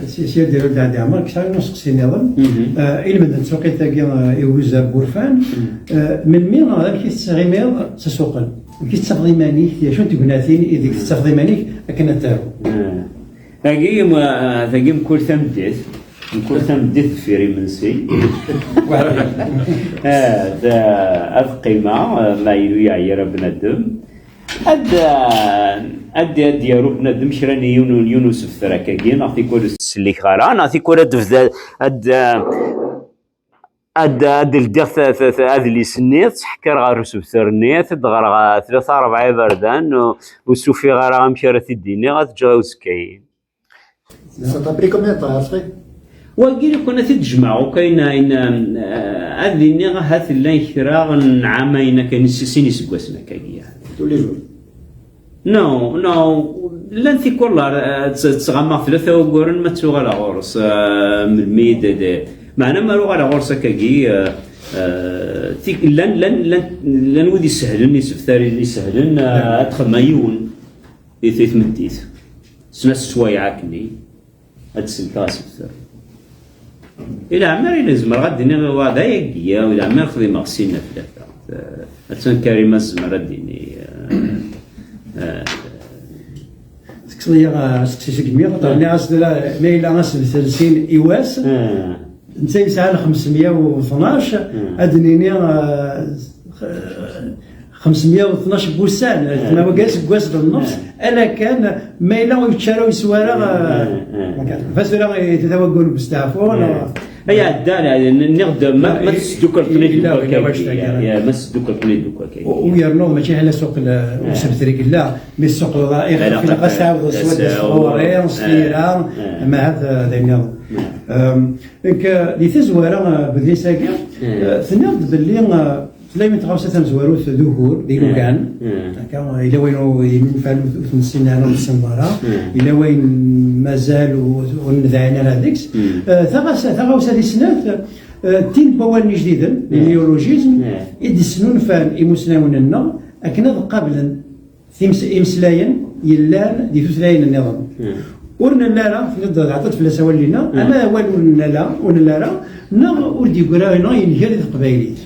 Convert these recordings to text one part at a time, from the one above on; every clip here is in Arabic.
سير ديالو داعي عمر كثر نسقسي نظام إلى مدن سوقيتا كي يوزا بورفان من مين هذا كيستغيميض تسوقن كيستفضي مانيك شنو تقناتين إذا كيستفضي مانيك أكن تارو ثقيم كل ثمديث نكون ثمديث في منسي القيمة ما يعير بندم أد يا رب ندم شراني يونس في ثراكاين أعطي كل السليك غران أعطي كل أد الدخ هذا اللي سنيت حكر غارس بثرنيت دغرا 3-4 بردان وسوفي غرا مشارة الديني غتجاوز كاين. ساتابري كومبيان طاير وقيل كنا تتجمعوا كاين هذه النغة هات اللي كراغ عامين كاين سيني سكواسنا كاين تولي جور نو لان في كل تغمق 3 وقورن ما تسوغ على غورس من الميد معنا ما روغ على غورس كاكي لان ودي سهلن يسفتاري اللي سهلن ادخل مايون يثيث مديث سناس سوايع كني هاد السلطاس بثر إلى عمر لازم غادي هذا يقيا وإلى عمر خذي مغسينا ثلاثة أتسن كريمة زمر الديني سكسيا سكمية طبعا عاصدلا ليلى عاصد 30 إيواس نتاي ساعة 512 أدنيني 512 بوسان ما بقاش بواس بالنص الا كان مايلا ويتشاروا يسوارا فاسولا يتوقعوا بستعفون هي عداله نقدر ما تسدوك القليد ما تسدوك القليد ويرنو ماشي على سوق وسبتريك لا مي السوق الرائع في القساوه والسواد الصوري وصغيره ما هذا دايما ديك دي تزواره بدي ساكن ثنيض باللي لا يمتغوص تنزورو ذهور ديالو كان هكا الى وين ينفعلوا في السنه والسماره الى وين مازال ونذعنا هذيك ثغوص هذه السنات تين بوان جديدا النيولوجيزم يدسنون فان يمسناون لنا اكن قبل يمسلاين يلان دي ثلاين النظام ورنا لا في الضد عطات في السوال لنا اما وين لا نغ ولدي قراينا ينهر القبايليت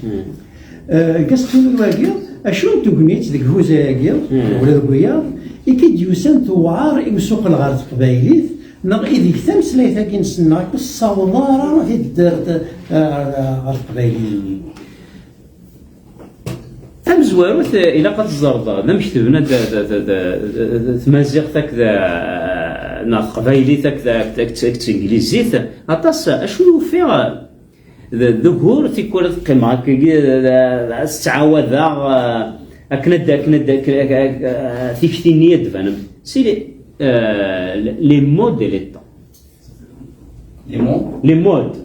كاستون الواقير اشون تقنيت ديك هوزاكير ولا دويا يكيد يوسن توعار يمسوق الغرب قبايليت نغ اذيك تمسلايت كي نسنا الصوضاره في الدار غرب قبايليت ام زواروت الى قد الزرده لم يشتبنا تمازيغ تاكذا نا قبايلي تاك انجليزيت اطاس اشنو فيها الظهور في كرة القمة استعاوذ أكند في كثينية دفنم سي لي مود دي ليطا لي مود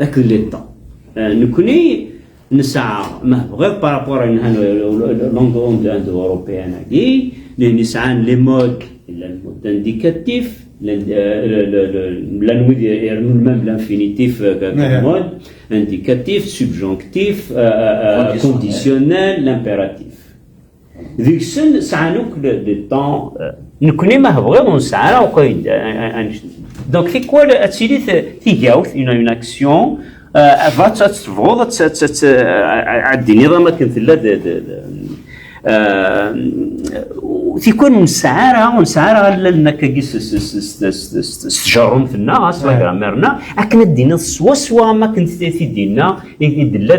أكل ليطا نكوني نسعى ما غير بارابور لونغ اند اوروبيان كي نسعى لي مود المود انديكاتيف l'anouï même l'infinitif mode indicatif subjonctif conditionnel l'impératif ذيك السن سعنوك للطون نكوني ما بغيو ونسعى وقيد دونك في كل اتسيلي تيجاوث اون اكسيون افات تفوض عدي نظام كنت لا تيكون ونسعارة لنا كيس استجرم في الناس لا غراميرنا اكن دينا سوا ما كنت تدينا يدلا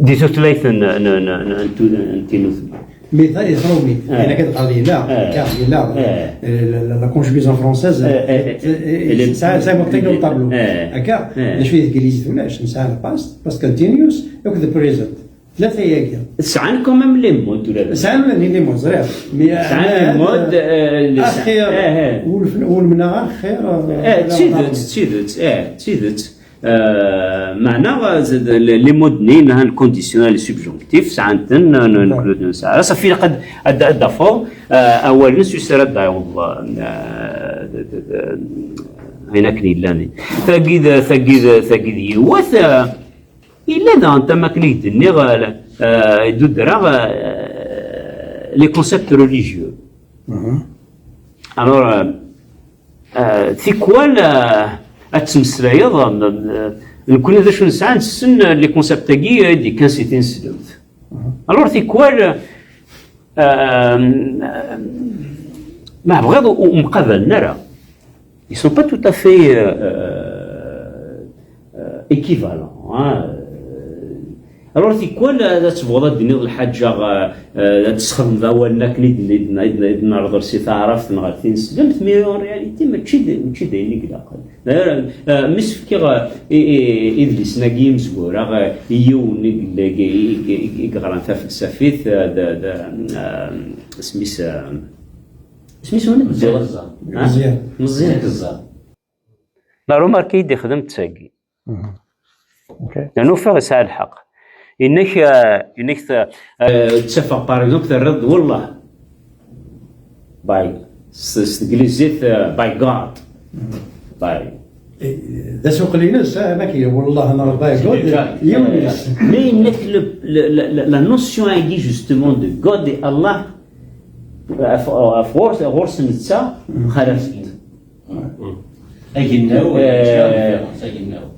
دي توتلايث نتينوث مثال يضربني انا كتقال لي لا كونجوغيزون فرونسيز سا مورتينو طابلو هكا شويه انجليزي ولاش نسال باست باست كونتينيوس يوك ذا بريزنت ثلاثة ياكي سعان كومام لي مود ولا سعان لي مود زرير سعان مود خير والمناغ خير تسيدت معناها لي مود نين هان كونديسيونال سوبجونكتيف ساعتن نكلود نسعى صافي قد ادافو اول نسو سرا دايوض هنا كني لاني ثقيد يوث الا ذا انت ما كنيت النغال دودرا les concepts religieux. Alors, c'est quoi التمسلايض نكون هذا شو نسعى نسن لي كونسيبت تاعي اللي كان سيتين سلوت. alors c'est quoi مع بغض ومقابل نرى ils sont pas tout à fait équivalents. alors c'est quoi تبغى دير الحاجه تسخدم ذا ولنا كني نعرض سي تعرف نغاتين سلمت مي اون رياليتي ماشي دايرين كدا مش كي ادريس ناقي مزورا يون يقرا في فلسفه سميتو مزيان لا روماركي يدي خدمت ساقي لانه فيها يسعى الحق انك تشافق باغ اكزومبل الرد والله باي انجليزيت باي جاد باي ذا سوق ليناس ما كاين والله انا باي جاد يونس مي انك لا نوسيون اي جوستومون دو جاد دي الله فورس نتا خرفت اجيناو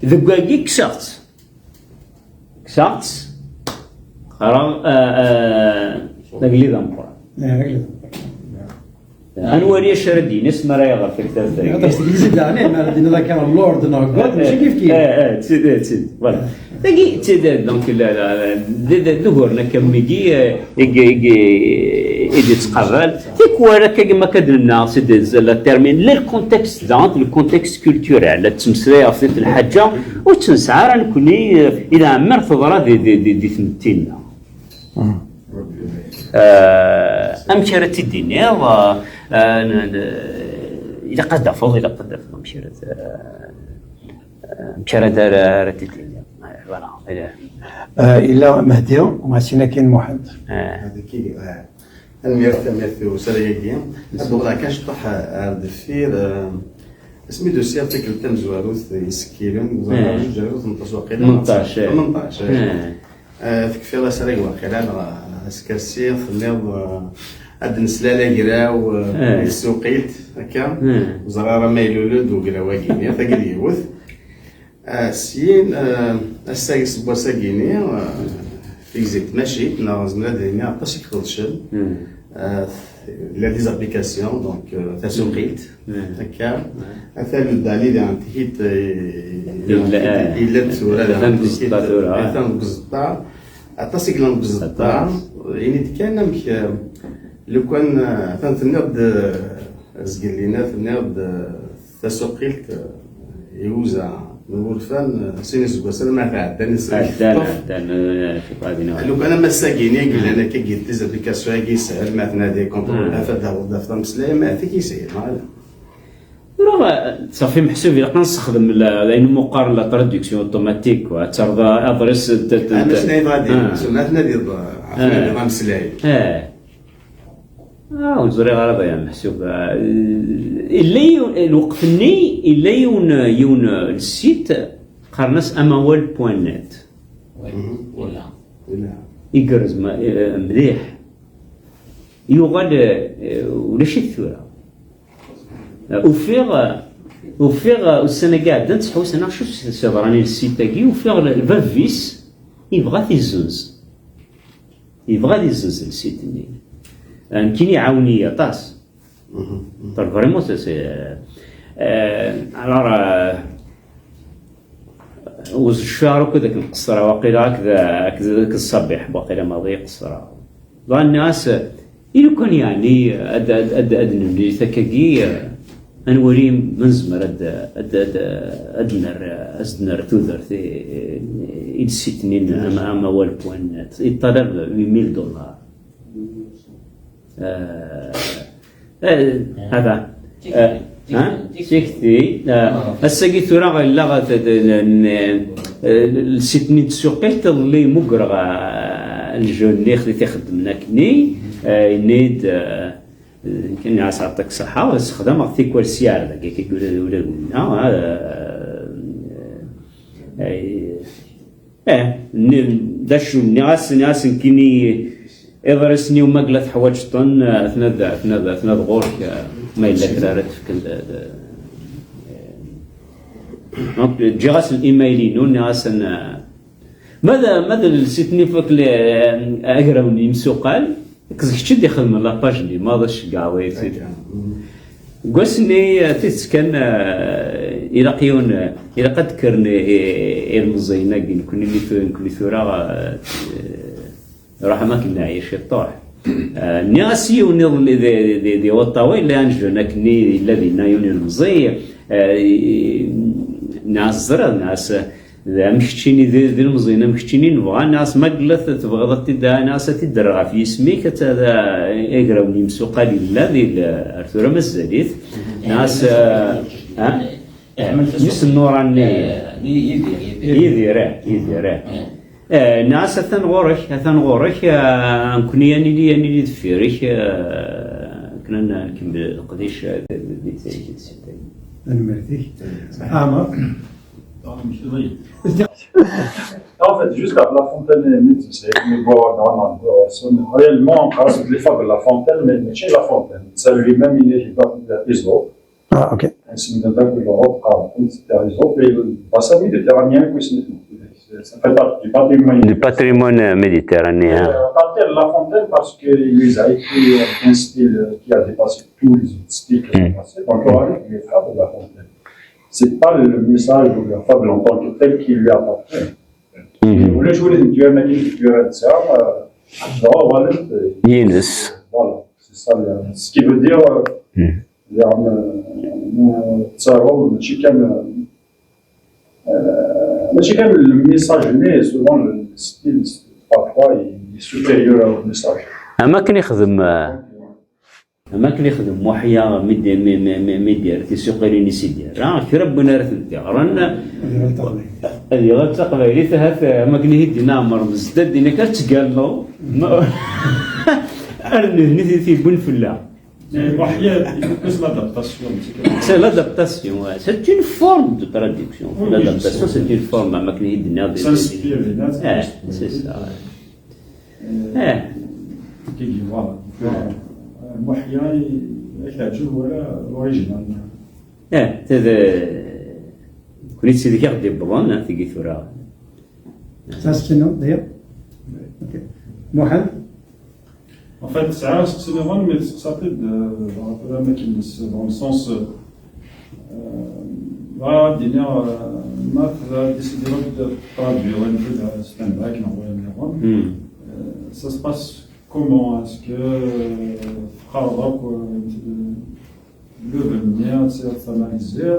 ذكاكي كسرت خرا نقلي ذنبر انوري شردي نسمع راي غير في كتاب هذا يزيد عليه ما دينا ذاك اللورد نوغود ماشي كيف تسيد فوالا تاكي تسيد دونك دغورنا كميدي يجي تقبل تيكوا راك كما كدلنا سيدي لا تيرمين لي الكونتكست دونك لو كونتكست كولتورال لا تمسلاي في الحاجه وتنسعى راه نكوني الى عمر تضرى دي ثمتينا امشرة الدنيا إذا قد فضل إذا قد فضل مشرة رت الدنيا إلا مهدي وماشينا كاين محمد هذيك الميرث وسرياكيا الدغرا كنشطح عرض الفير سميتو سي ارتيكل تاع زواروث يسكيلون زواروث 18 تكفي الله سريع واقيلا اسكاسير خليو عاد نسلالا كراو السوقيت هكا زراره مايلولود وكرا واكيني ثقل يوث سين الساكس بوساكيني فيزيت ماشي نازم لدينا عطاش يكتشل لا دي زابليكاسيون دونك تسوقيت هكا مثلا الدليل عن تهيت إلا تورا مثلا بزطار عطاسك لان بزطار يعني تكلم لو كان تنتنض زقلينا تنض تسوقيت يوزع نقول فان سينس بوسل ما تعداني لو كان ما ساكيني قال انا كي قلت زابليكاسيون كي سهل ما تنادي كونترول هذا هو دفتر مسلم ما فيك يسير راه صافي محسوب الا كنستخدم لان مقارنه لا تراديكسيون اوتوماتيك وترضى ادريس انا شنو غادي سمعت نادي عرفنا مسلاي وزري غرض يا محسوب اللي الوقفني الا يون السيت قرنس اموال بوان نت ولا يقرز مليح يغاد ولا شي الثوره وفيغ السنه قاعده نتحوس انا شوف راني السيت تاعي وفيغ الفافيس يبغى تيزوز السيت ني كاين يعاوني طاس طال فريمون سي الوغ وز الشهر كذاك القصره واقيلا هكذا الصبيح باقي ماضي قصره ظن الناس إلو كان يعني أد نبني ثكاكي أنوري منزمر أدنر توذر إد سيتنين أما والبوانات يطلب $1,000 هذا سيكتي الساقي ثورا لا السيتنين تسوقيت اللي مقرغ الجون اللي خديتي خدمنا كني نيد كان عاس عطاك صحة واستخدام أعطيك كوالسيار ذاك كيقول ولا داشو ناس كيني إضرسني وما قلت حواج طن أثناء غورك ما إلا كرارت في كل جاس الإيميلين وناسن ماذا سيتني فوق أقرأ يمسوقال كذا يخدم لاباج لي ما ضش قاوي قسني تسكن إلى قيون إلى قد كرني المزينة كوني ثورة راح ما كنا عايش الطاح ناسي ونظل ذي والطاوي اللي أنجو نكني الذي نايون المزي ناس زرع ناس ذا مشتيني ذي المزينة مشتيني نبغى ناس ما قلت تبغى تدا ناس تدرع في اسمك هذا يقرأوني مسوقا لله ذي أرثورة مزاليث ناس نس النوراني يدير ناس هثان غورك نكوني يعني لي دفيرك كنا نكمل القديش أنا مرتي عمر. En fait, juste la fontaine, c'est réellement, les fables de la fontaine, mais chez la fontaine, ça lui-même, il est iso. Ah, ok. C'est une attaque de l'Europe, c'est iso, et le bassin méditerranéen, ça fait partie du patrimoine méditerranéen. La fontaine, parce qu'il a écrit un style qui a dépassé tous les autres styles qui ont passé, donc on a les fables de la fontaine. C'est pas le message ou la fable en tant que tel qui lui appartient. ولا شغل ديالنا كيف ديال الساعه voilà c'est ça ce qui veut dire يعني تصاور ماشي كان الميساج ني سوفون الستيل parfois il est supérieur au message. ما كان يخدم وحيا ميدير تسوقيني سيدي راه كي ربنا رثنتي رانا اللي غتقبلي ثلاث ما كان يدي نامر مزداد دينا كتقالو ارني في بنفلا وحيا بس c'est l'adaptation c'est une forme de traduction l'adaptation c'est une forme ما كان يدي ناضي c'est ça كي voilà محيا يحتاجوا ولا اوريجينال هذا كنت سيدي كيغدي بلان تيجي ثورة ساسكينو داير اوكي محمد en fait ça c'est normal mais ça peut rappeler un mec dans le sens va dîner ما décider de traduire un peu de stand-by ça se passe comment est-ce que Fardak devenir s'analyser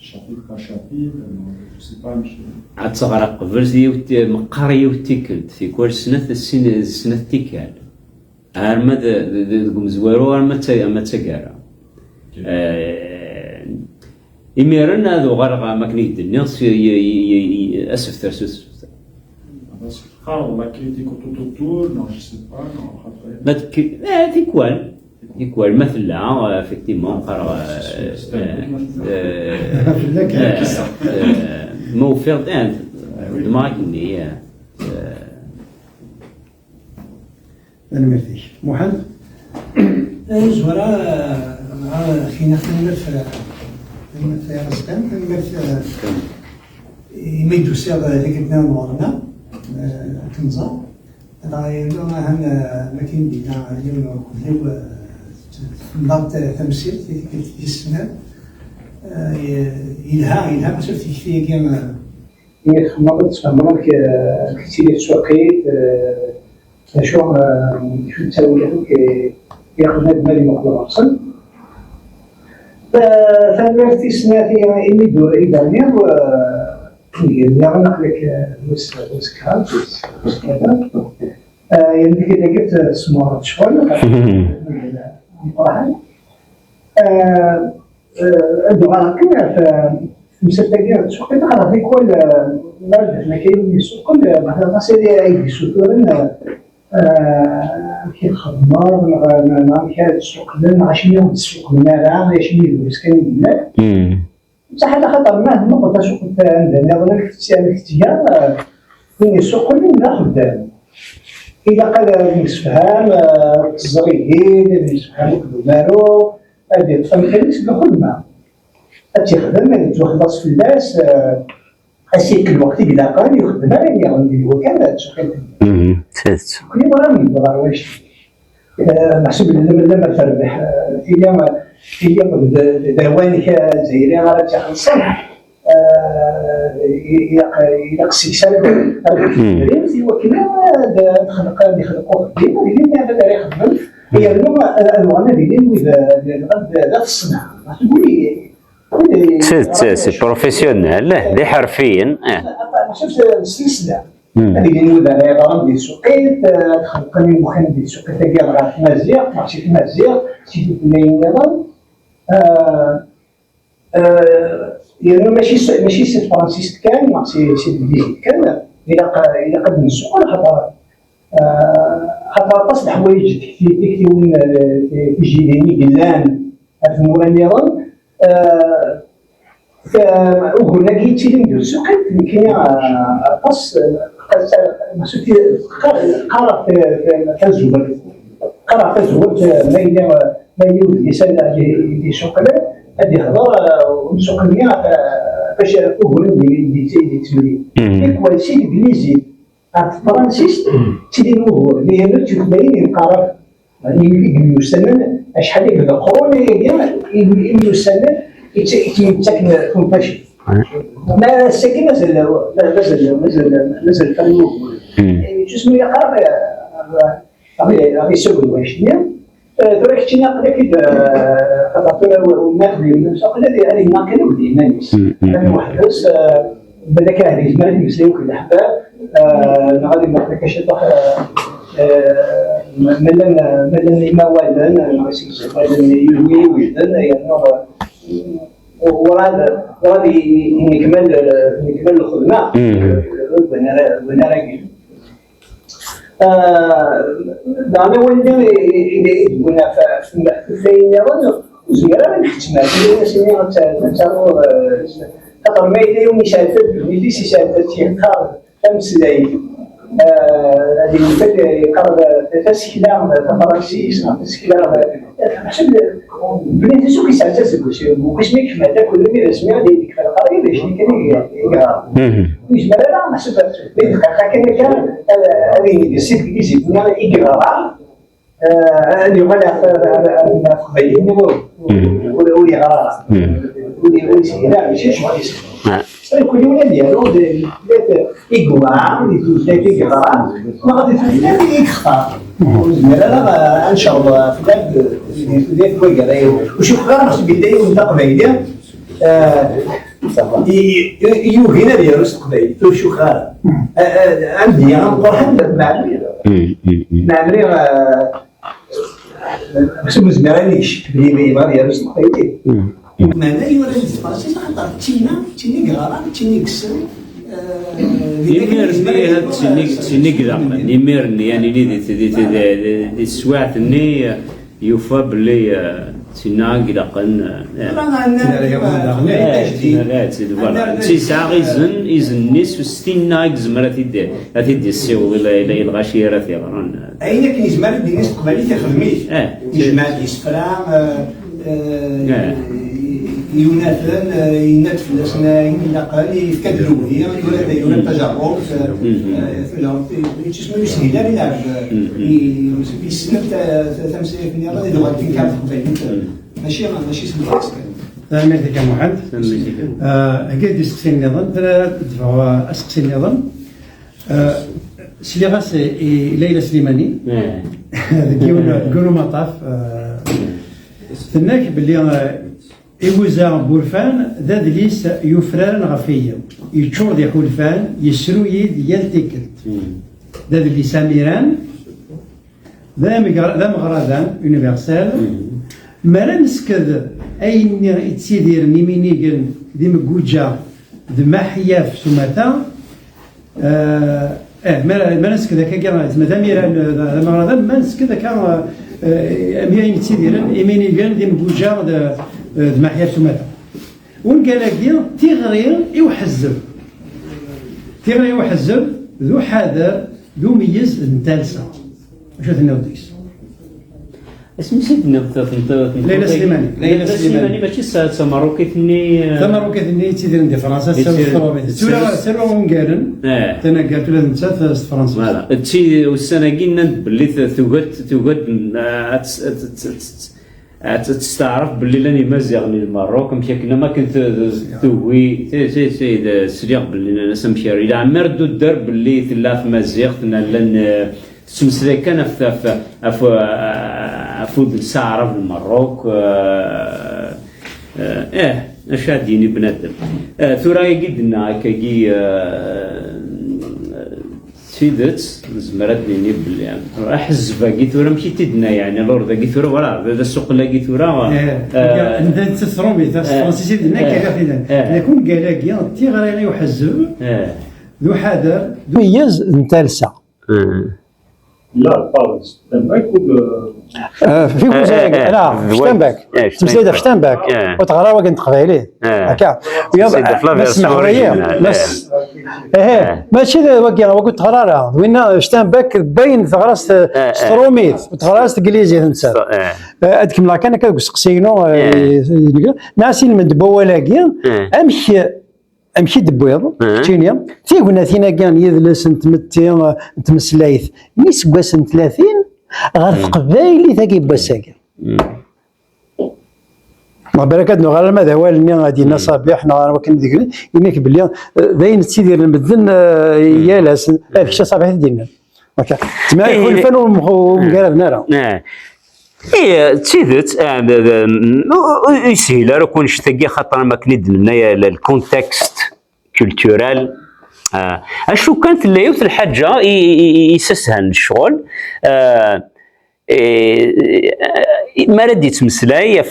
chapitre par chapitre je sais pas أتصغر قبل مقارية وتيكلت في كل سنة تيكال أرمد دقوم زوارو أرمد تجارة إميران هذا غرق مكنيد الناس أسف ترسوس la critique autour, non, je sais pas, non, تيكوال مثلا effectivement موفر دماغني أنا مرتي محمد زورا خينا المرفأ رزقان المرفأ يميدو سير لقيتنا نورنا تنظر راهي هم ماكين بينا اليوم كلو نضبط تمثيل في السنة يلها بس في كيما خمرت فهمك كثير سوقيت شو تسوي لك ياخذ هذا المال مقدار اصلا فالمرتي السنة في يميدو إيدانيا يغلق لك وسكات كذا يعني كذا قلت سمارت شوية الدعاء كنا في مسبقين سوق تقرأ في كل مرة ما كاين يسوق كل مثلا سيدي أي سوقنا كي خدمة ما كان سوق لنا عشان سوق لنا راه عشان مسكين لنا بصح هذا خطر ما نقدر نشوف عندنا ولا في التجار وين يسوق لنا خدام إذا قال نسفهم الزريين نسفهم كدومارو هذه تفهمتنيش بالخدمة تخدم تخلص في الناس أسيك الوقت إذا قال يخدم على يعني الوكالة تشغل كل مرة من الضراويش محسوب لما تربح هي دوانك زيري على تخلصن يقصي سنة في وكلا يخلقوا ديما اللي هذا يخدم هي الوانا اللي لا تصنع تقولي سي بروفيسيونيل دي حرفيا شفت السلسله هذه نود على عباره ديال السوقيت تخلقني المخن ديال السوقيت كاع راه مزيق ماشي مزيق شي نظام يعني ماشي سي فرانسيس كان ماشي سي بيزيد كان الى قد نسوق خاطر تصل حوايج تكتيون في جيليني قلان في مورا النظام وهنا كيتي ندير السوقيت كاين قص مسوتي قرا في الزبل قرا في الزبل ما يولي يسال دي شوكولا هذه هضره ومسوقنيه باش هنا اللي تولي كيف شي انجليزي فرانسيس تيدي نوفو اللي هنا تبين القرار يعني يسنن شحال يبدا قرون يسنن يتسكن كومباشي ما ساكن مازال فنو جسمي يقرب غادي يسوق الواشنيه درك تينا قلت خاطر وناخذ المساق هذه ما كانوا ديمانيس كان واحد بس بدا كان يزمر يسليو كل حبه غادي ما كاش ملن ما والدن ماشي يومي ويدن يعني وغادي نكمل الخدمه وانا راجل انا ولدي وانا في نيران زياره من احتمال سنين تاعو خاطر ما يوم يشافت اللي سيشافت يختار 5 دقائق هذه المدة يقرب 3 كيلو فرنسيس 5 كيلو حسب بنيت سوق يسعى وكاش ما يكفي هذاك كل اللي سمع ديك في القريه باش كان يقرا مش لا حسب كان هذه السيت كيزيد يقرا اليوم انا خبيني ولا يقرا ولا ماشي شغل كل يوم ديالو يقوى اللي يقرا ما غادي تخليه يختار لا ان شاء الله في ذاك الوقت وشوف غير نفس البدايه ونبدا قبيله يوهينا ديالو قبيله شوف غير عندي انا نقول معمري باش مزمرانيش بلي ما ديالو قبيله ماذا يوري الفرنسي خاطر تيني قرا تيني كسر يميرني تيني كذا يميرني يعني دي السواعتني يوفى بلي تينا قلقن تيسعى إذن نيس وستينا يزمر تيدي السيوض إلى الغشيرة ثيران أين كان يزمر دي نيس قبالي تخدميش يجمع يسفرام يوناثن ينتفلسنا ينقل يفكدروا هي يولد تجرب تسمى يسهل لا يلعب يسنب تمثيل في النهار اللي دوات في كارت ماشي سميت ميرتي كان واحد قاعد يسقسي النظام دفعوا اسقسي النظام سليغاس ليلى سليماني كيقولوا مطاف ثناك باللي إوزا بورفان ذا دليس يفران غفية يتشور دي خلفان يسرو يد يلتكت ذا دليس ساميران ذا مغردان يونيفرسال ما نسكذ أين يتسيدير نيمينيغن دي مقوجة دي محياف سماتا ما نسكذ كاكا مادام يران ذا مغردان ما نسكذ كان أميين يتسيديرن يمينيغن دي مقوجة ما حياة سماتا ونقال تيغري يوحزب ذو حذر ذو ميز نتالسة واش تنوديس اسمي سيدنا ليلى سليماني. ليلى سليماني ماشي ساعة ماروكيتني تماروكيتني تيدير ندي فرنسا سيرو ونقارن انا قالت له انت فرنسا فوالا تشي والسنه كينا باللي تستعرف باللي لاني مازيغني الماروك مشي كنا ما كنت توي سي سريغ باللي انا سمشي الى عمر دو الدرب باللي تلا في مازيغ لان تمسلي كان في الساعه الماروك اش غاديني بنادم ثورا قدنا كي سيدت زمرات لي بلي احز باقي ثورا مشي تدنا يعني لور ذاك ثورا ولا هذا السوق لاقي ثورا انت تثرومي فرنسي دنا كذا لكن قال تي غير يحزب ذو حذر ميز نتالسه Là, parle Steinbeck ou de... في كوزاك لا شتنباك تمسيده في شتنباك وتغرا وكنت قبايليه هكا نسمع وياه بس ماشي وقت تغرا وين شتنباك باين تغراس ستروميت تغراس انجليزي تنسى هذيك ملا كان كتسقسينو ناسي من دبوالاكي امشي دبويض تينيا تيقولنا ثينا كان يدلس نتمتي نتمسلايث نيس كواس 30 غير في قبايلي ثاكي بواساكا ما بالك هاد غير ماذا هو اللي غادي لنا صباح نهار وكن ذكر يميك بلي باين تيدير المدن يالاس هذاك الشيء صباح ديالنا هكا تما يكون الفن ومقارب نارا تيدت يسهل راه كون شتاقي خاطر ما كنيد لنا الكونتكست كولتورال اشو كانت اللي يوث الحاجه يسسهل الشغل ما ردي تمسلاي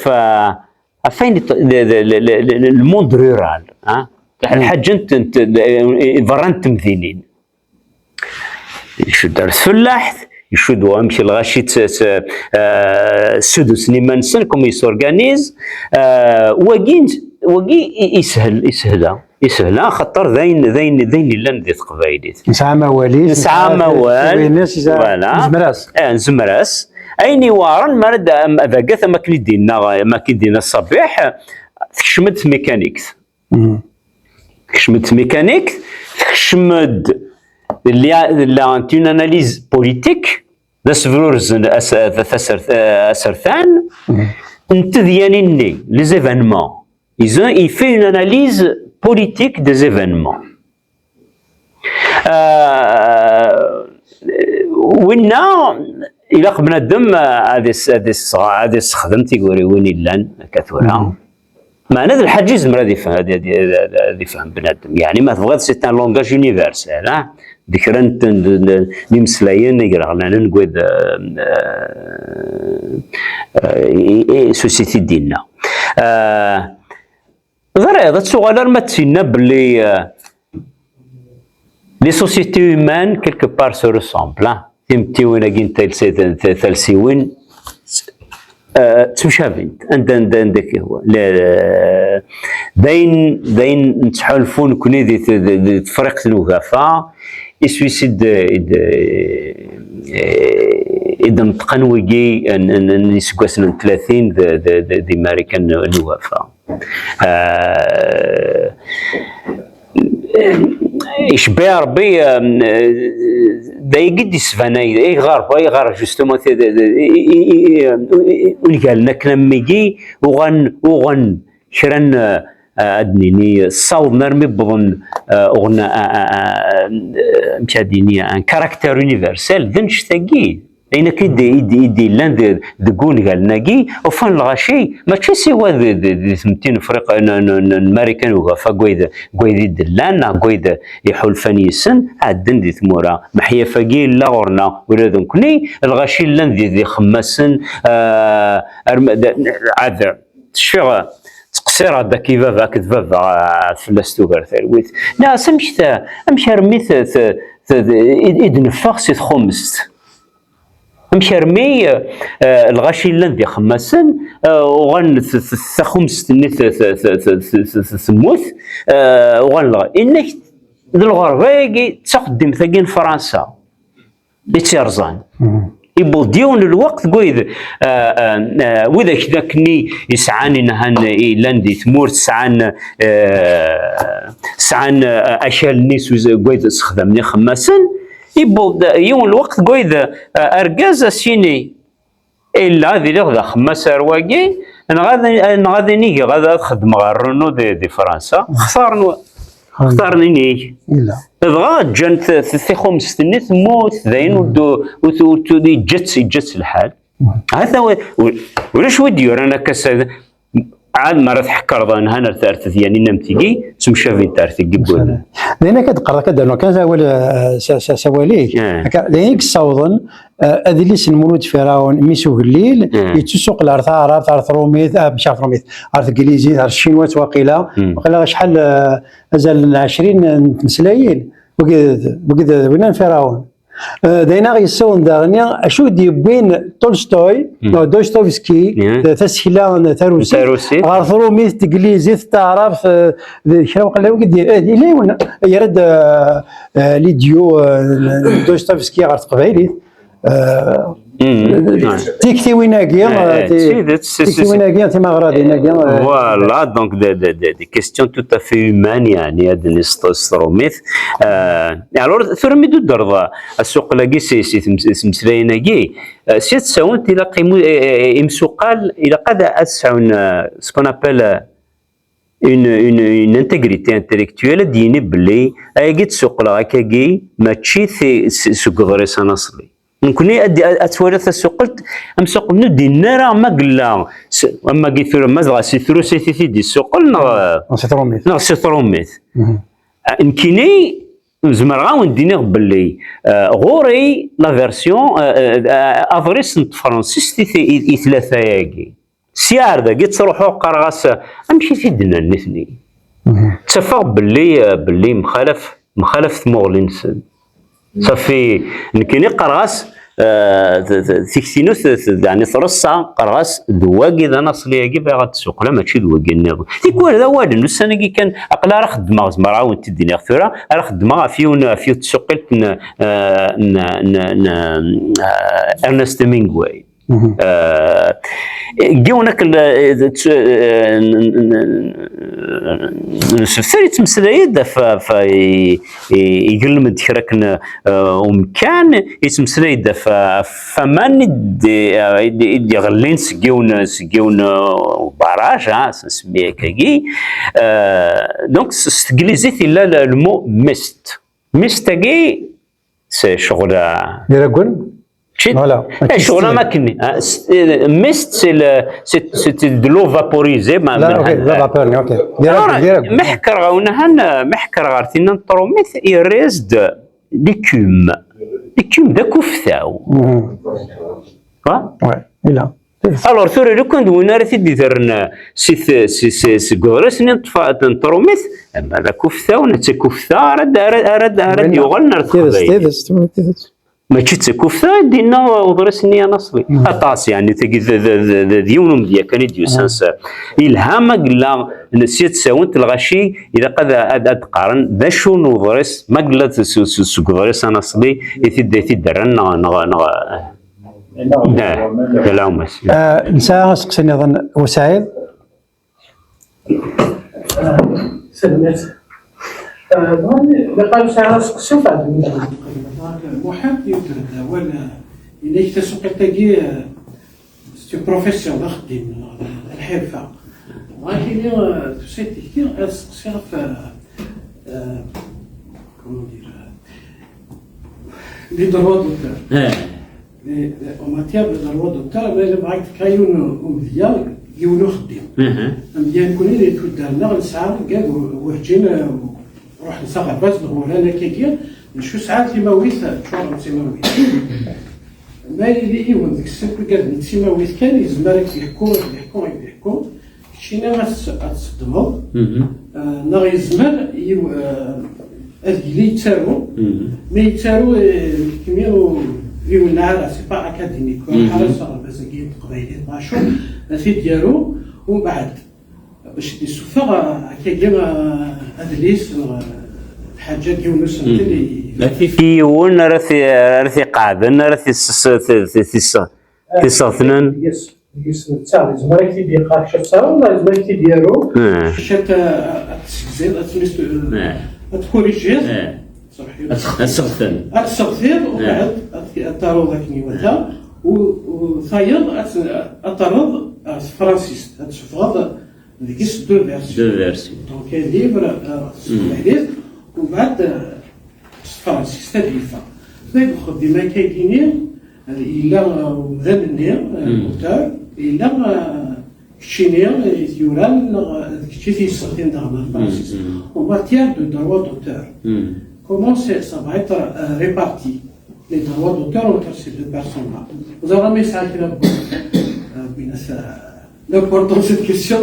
فين الموند رورال الحاجه انت فران تمثيلين شو دار فلاح يشدوا امشي لغاشي سدس نيمانسن كوم يسورغانيز وكي يسهل خاطر ذين لان ذي قبايليت نسعى مواليد نسعى موال فوالا نزمراس ايني وارن مرد ذاك ما كيدينا الصباح تكشمد ميكانيكس تكشمد لا انتون اناليز بوليتيك ذا سفرورز اسرثان انت ديالني لي زيفينمون il fait une analyse politique des événements وإنا إلا بنادم هذه خدم تيقولي وين إلان كثورة معنى هذا الحاج يزمر هذا يفهم بنادم يعني ما تبغى سي ان لونغاج يونيفرسال ذكرنت نمسلاين يقرا لنا نقول سوسيتي ديالنا غير هذا السؤال ما تسينا باللي لي سوسيتي هيومان كيلكو بار سو ريسومبل تيمتي وين كاين تالسيوين تمشابين عندك هو داين نتحالفون كوني دي تفريق الوقافه يسويسيد اذا متقنويكي نسكواسن 30 دي امريكان الوقافه إشباع ربي دا يقد يسفاناي غار جوستومون ونقالنا كلام ميجي وغن شران ادنيني الصوت نرمي بظن اغنى مشاديني ان كاركتر يونيفرسال ذنش ثقيل اين كيدي لان دقون قال ناقي وفن الغاشي ماشي سوا ثمتين فريق الامريكان وغافا قويد دلان قويد يحول فنيسن عدن دي ثمورا محيا فقي لا غورنا ولادن كني الغاشي لان دي خماسن عذر الشغل تقصير هذا كيفا كذبا فلاستو غير ثرويت لا امشي رميت اذن فاخسي خمست مشرمي الغاشي لندي خماسن وغن خمس نيت ثموث وغن انك ذا الغرباء تقدم ثقين فرنسا يتيرزان يبو ديون الوقت قويد وإذا كذا كني يسعاني نهان لاندي ثمور سعان أشياء الناس قويد استخدمني خماسن يبو يوم الوقت قويد أرجاز سيني إلا هذه لغة خماسة رواقي أنا غادي نيجي غادي أخدم غير دي فرنسا اختارني نيجي لا بغا جانت ثيخوم ستني تموت ذاين ودو جت الحال هذا ولاش ودي انا كاس عاد مرات حكر هنا ثارث يعني نمتيكي تمشافي تارثي قبول لان كتقرا كدار كان سواليك لانك صوضن هذه اللي المولود فرعون ميسو قليل يتسوق الارض عرف روميث مش عارف روميث عرف انجليزي عرف الشينوات وقيله شحال مازال 20 مسلايين وقد وين فرعون داينا غيسون داغنيا اشو دي بين تولستوي دوستويفسكي تسهيلا تاروسي عرف روميث انجليزي تعرف كرا وقيله وقد يدير يرد ليديو دوستويفسكي عرف قبايلي تيكتي ويناكيا تيكتي ويناكيا تما غرادي ناكيا فوالا دونك دي كيستيون تو افي هيومان يعني هاد نستروميث الور ثرميدو درضا السوق لاكي سي مسلايناكي سي تساون تلاقي امسوقال الى قد اسعون سكون ابل une intégrité intellectuelle ديني بلي ايجي تسوق لا هكاكي ماشي سوق غريس نصلي نكوني اتوارث السوقلت ام سوق نو دينارا ما قلا اما كيثور ما سيثرو سيتي دي سوقل سيتروميث نكيني زمر غاون ديني باللي غوري لا فيرسيون افريس فرانسيس تي ثلاثه ياكي سيارده قلت تروحوا قرغاس امشي في دنا الاثنين تفق باللي مخالف ثمورلينس صافي نكيني قرغاس تيكتينو يعني ثرصا قرغاس دواكي ذا نصلي كيف غتسوق لا ماشي دواكي النظام تيكون هذا وادن السنه كي كان اقلا راه خدمه زمرا وانت ديني ثورا راه خدمه في تسوقيت ارنست مينغواي جاوناك نسفسر يتمسلايد يقلمد كراك ومكان يتمسلايد فمان يغلين سقيون باراج سميه كاكي دونك استقليزيت الا المو ميست سي شغل يراكون Voilà. شغل ما كني ميست سي دو لو فابوريزي لا اوكي لا فابورني اوكي محكر غاونا محكر غارتينا نطروميث يريزد ليكوم دا كفتاو وي لا الور ثوري لو كنت وين راه تدي درنا سي غورس نطروميث اما لا كفتاو نتا كفتا راد يغلنا القبايل ماشي تكوفتا دينا وضرسني نصلي اطاس يعني تجي ديونهم ديال كان يديو سانس الهام قلا نسيت ساونت الغشي اذا قد تقارن ذا شو نضرس ما قلت سكضرس نصلي يتي درنا لا ماشي نساء سقسني اظن وسعيد سلمت قالوا ساعه سقسوا بعد محب يدرد ولا إذا يكتسوق التاقي سي بروفيسيون خديم الحرفة ولكن تسيتي كثير أسقسي في كومون دير لي دروا دوتور لي ماتير لي دروا دوتور ملي بغيت كايون مزيان يولو خديم مزيان كوني لي تودالنا نسعى كاع وهجينا نروح نسافر باش نقول كيكيا نشو ساعات تيماويث شغل تيماويث ما اللي ايون ديك السيكل كاع تيماويث كان يزمر يحكم شينا ما تصدموا نغ يزمر اللي يتسارو ما يتسارو كيميا يولنا على سي با اكاديميك حرس بازاكي قبايلات ماشو في ديالو ومن بعد باش يسوفر هكا كيما ادليس الحاجات يونس اللي كيون راه قاعدين راه تيصثنن تاع زعما يكتب يقرا شفته والله زعما يكتب ديالو شات تسكزيد تكوريجير السغثن السغثير وبعد تعرض ذاك نيواتا وثايض اعترض فرانسيس تشوفها ديك دو فيرسيون دونك ليبر عليه وبعد فرانسيس تاليفا ذاك خدي ما كاينين إلا غنني المختار إلا كشينير يوران كشي تيستخدم دغنا فرانسيس en matière de droit d'auteur. Comment ça va être réparti les droits d'auteur entre ces deux personnes-là? Vous avez un message là l'important de cette question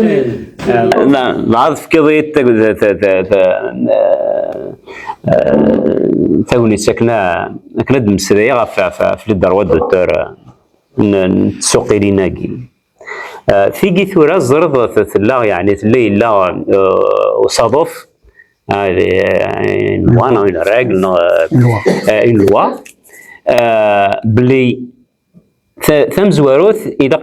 نعرف قضية تاوني ساكنة دمسرية في الدروة دوتور نتسوقي ليناكي في ثورة زرد ثلا يعني ثلا إلا وصادف وانا وين راجل لوا بلي ثم زواروث إذا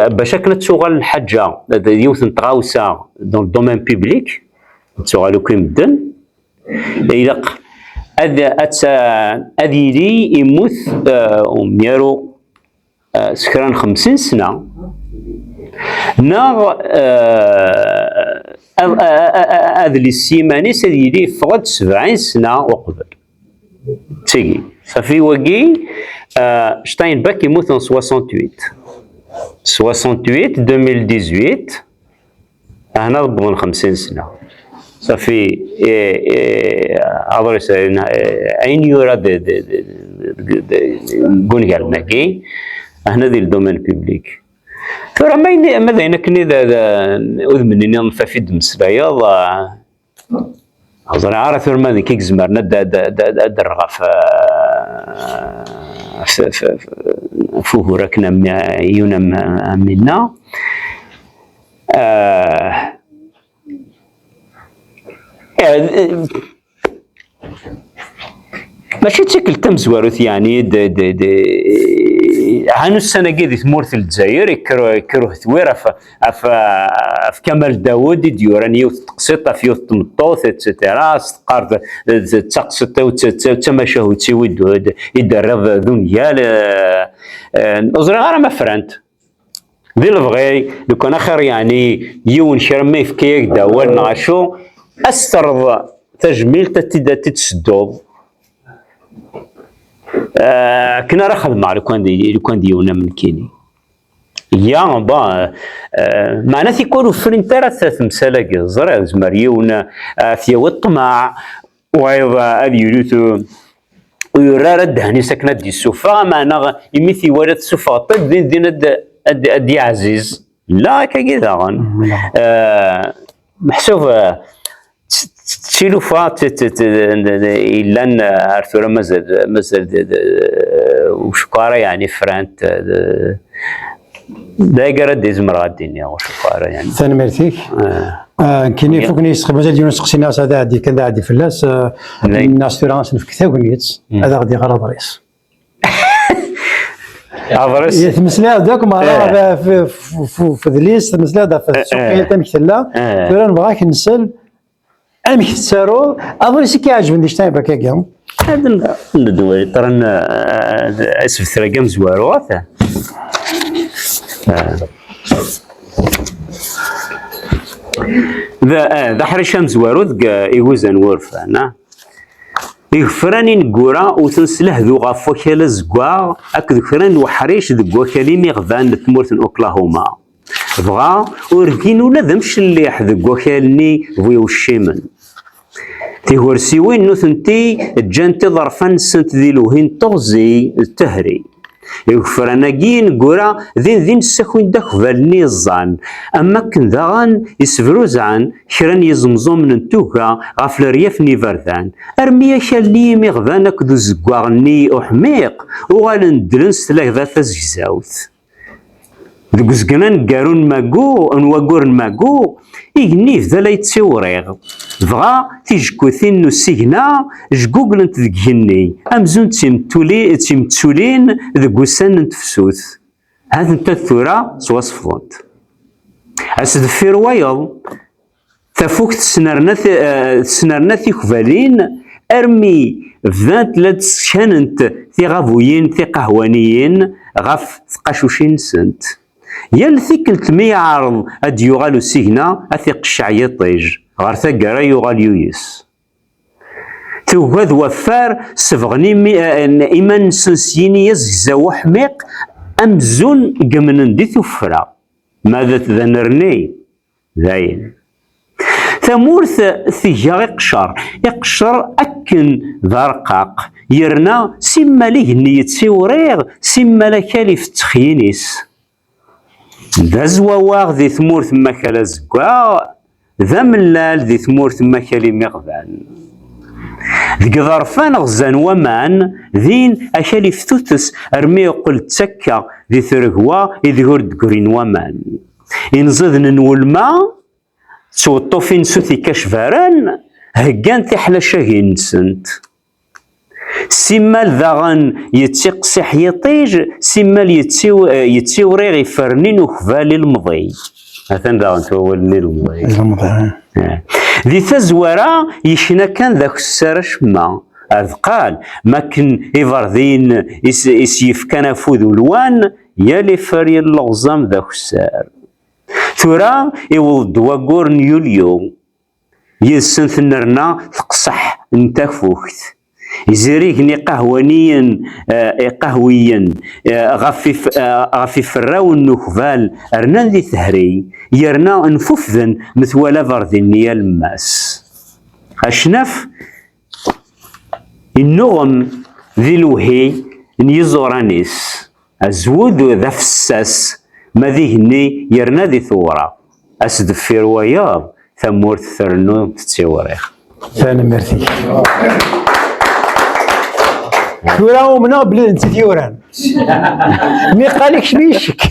باش كانت تشغل الحاجة يوث نتغاوسا دون الدومين بيبليك تشغلو كي مدن إذا أذيلي يموت ميارو سكران 50 سنة نا أذلي السيماني سيدي فقد 70 سنة وقبل تيجي ففي وقي شتاينباك يموت 68 2018 هنا ضمن 50 سنة صافي أدرس أين يرى قنقال ناكي هنا ذي الدومين بيبليك ترى ماذا ينكني أذمني نظن في دمسرايا أظن عارف ماذا كيك زمرنا درغا فوه ركنا يونا منا ماشي تشكل تم زواروث يعني هانو السنة قيدي تمورث الجزائر يكروه ثويرة في كمال داوود ديوران يوث تقسيطة في يوث تمطوث اتسيتيرا استقارد تقسيطة وتماشاهو تسيويدو يدرب ذونيال أزرق غير ما فرانت ذي البغي لو كان آخر يعني يون شرمي في كيك داوال نعشو أسترض تجميل تتسدوب كنا راه خدمة لو كان ديونا من كيني يا با معناه يكونوا فرينترا ثلاث مسالك زرع زمريونا في الطمع وأيضا اليوتيوب ويرى رد هني سكنة دي السوفا معناه يمثي ولد السوفا طيب دين دي عزيز لا كذا غن محسوب تشيلو فات إلا أرثورا مازال وشقارة يعني فرانت دايقرا ديزمرا الدنيا وشقارة يعني ثاني ميرتيك كاينين فوق نيس مازال ديال نسقسي الناس هذا عادي كذا عادي فلاس الناس تيرانس في كتاب نيتس هذا غادي غير ضريس أضرس يتمسلا ذاك ما راه في ذليس تمسلا هذا في السوق تمثلا فلان بغاك نسال أنا مكتسارو أظن شي كيعجبني شتاي بكا هذا ندوي ترى اسف ثلاقم زوارو هذا ذا حرشام زوارو يوزن ورفانا يغفراني نقورا وتنسله ذو غافو كالا زكوا أكد فران وحريش ذو كاليمي غفان ثمورة أوكلاهوما بغا وركين ولا ذمش اللي حذق وكالني بويو الشيمن تيهورسيوين نوثنتي جانتي ظرفان سنت ذي لوهين تغزي التهري يغفراناكين قورا ذين الساكوين داك فالني الظان اما كن ذاغان يسفروزعن كران يزمزو من نتوكا غاف الرياف نيفردان ارميا كالي ميغفانك ذو زكواغني وحميق وغالن دلنس تلاك ذات زجزاوث ذوك زكنان قارون ماكو نواقور ماكو إغنيف ذا لا يتسوريغ بغا تيجكوثين نو السيغنا جكوكلنت ذك هني أمزون تيمتولين ذك وسان نتفسوث هذا انت الثورة سواصفونت أسد في روايض تفوكت سنرنا ثيخفالين أرمي فذات لا تسكننت ثيغافوين ثيقهوانيين غاف ثقاشوشين سنت يال ثيكلت مي عارض اد يغالو سيغنا اثيق الشعية طيج غار ثاقرا يغال يويس توغاد وفار سفغني إيمان سنسيني يززاو حميق أمزون قمنن دي ثفرة ماذا تذنرني ذاين ثمورث ثيجا يقشر أكن ذا رقاق يرنا سما ليه نية سيوريغ سما لكاليف تخينيس ذا زواواغ ذي ثمورث مكالا زكوا ذا ملال ذي ثمورث مكالي مغبان ذي ظرفان غزان ومان ذين أكالي فتوتس أرمي قل تسكا ذي ثرقوا إذ هرد قرين ومان إنزذن والماء توطوفين سوثي كشفاران هكان تحلى شاهين نسنت سيمال ذاغن يتسقسي حيطيج سيمال يتسيوري غيفرنين وخفالي المضي هذا ذاغن تولي المضي ذي تزورا يشنا كان ذاك السرش ما قال ما كان إفرذين يسيف كان فوذ الوان يالي فري اللغزام ذاك السار ثورا يولد وقور يوليو يسن ثنرنا تقصح نتا فوكت يزريقني قهوانيا غفي فراو النخفال ارنا ذي ثهري يرنا انففذن مثوالا فردينيا الماس اشناف النغم ذي الوهي نيزورانيس الزود ذا فساس ما ذهني يرنا ذي ثورة أسد في رواياض ثمورت ثرنو تتسوريخ ثاني ميرثي ثورة منا بلاد انت ثيوران مي قالكش بيشك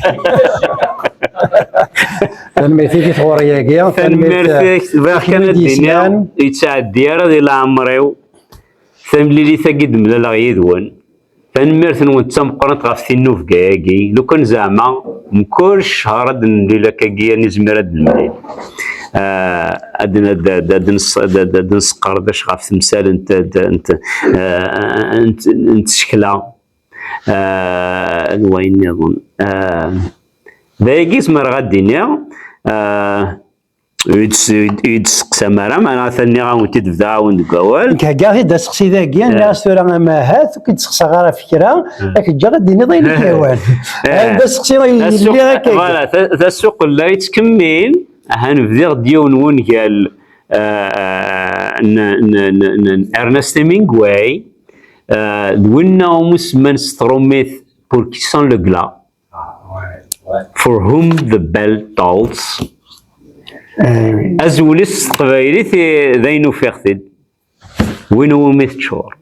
ثاني ميرثي في ثورة ياكيا ثاني ميرثي باش كان الدنيا يتعدي راه إلى عمريو ثاني لي ثقد من الغيدون فنمرت نوتم قرنت غف ثينو في كاكي لو كان زعما مكل شهر هاد ندير كاكي نزمر هاد المليل هاد نسقر باش غف تمثال انت شكلا وين يظن باقي مر غادينيا يتسقسى مرام انا ثاني غاونتي تبدا وندقاول كاع غير دا سقسي ذاكيا الناس ثورا ما هات وكيتسقسى غير فكره راك تجا غادي ضيني الحيوان دا سقسي اللي هكا فوالا ذا السوق لا يتكمل هنبدا ديون ونقال ارنست هيمينغواي دونا مسمن ستروميث pour qui sent le glas for whom the bell tolls أزولس قبايلي ذينو فيختد وينو ميتشور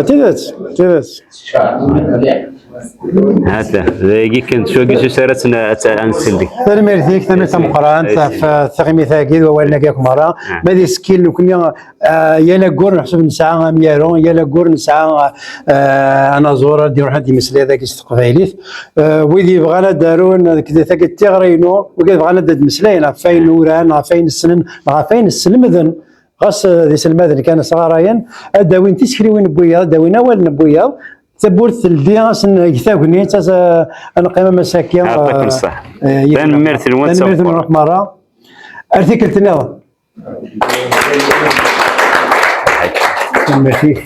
تيدات هذا ذاكي كنت شو قلت سيرتنا أنسلك ثاني ميرثيك ثاني تمقران ثقيمي ثاكيد ووالنا كاك مرة ما دي سكيل لو كنا يالا كور نحسب نسعى ميارون يالا كور نسعى أنا زورا ديرو حد يمسلي هذاك استقبايليث ويدي بغانا دارون كذا ثاك التغرينو وكذا بغانا داد مسلاين فين نوران فين السنن فين السلمذن غاس ذي سلمذن كان صغارين داوين تسكري وين بويا داوين أول نبويا تبورث الدياس يثاقني تاس انا قيمه مساكين يعطيك الصح ثاني ميرث نروح مره ارتكل تناول ميرثي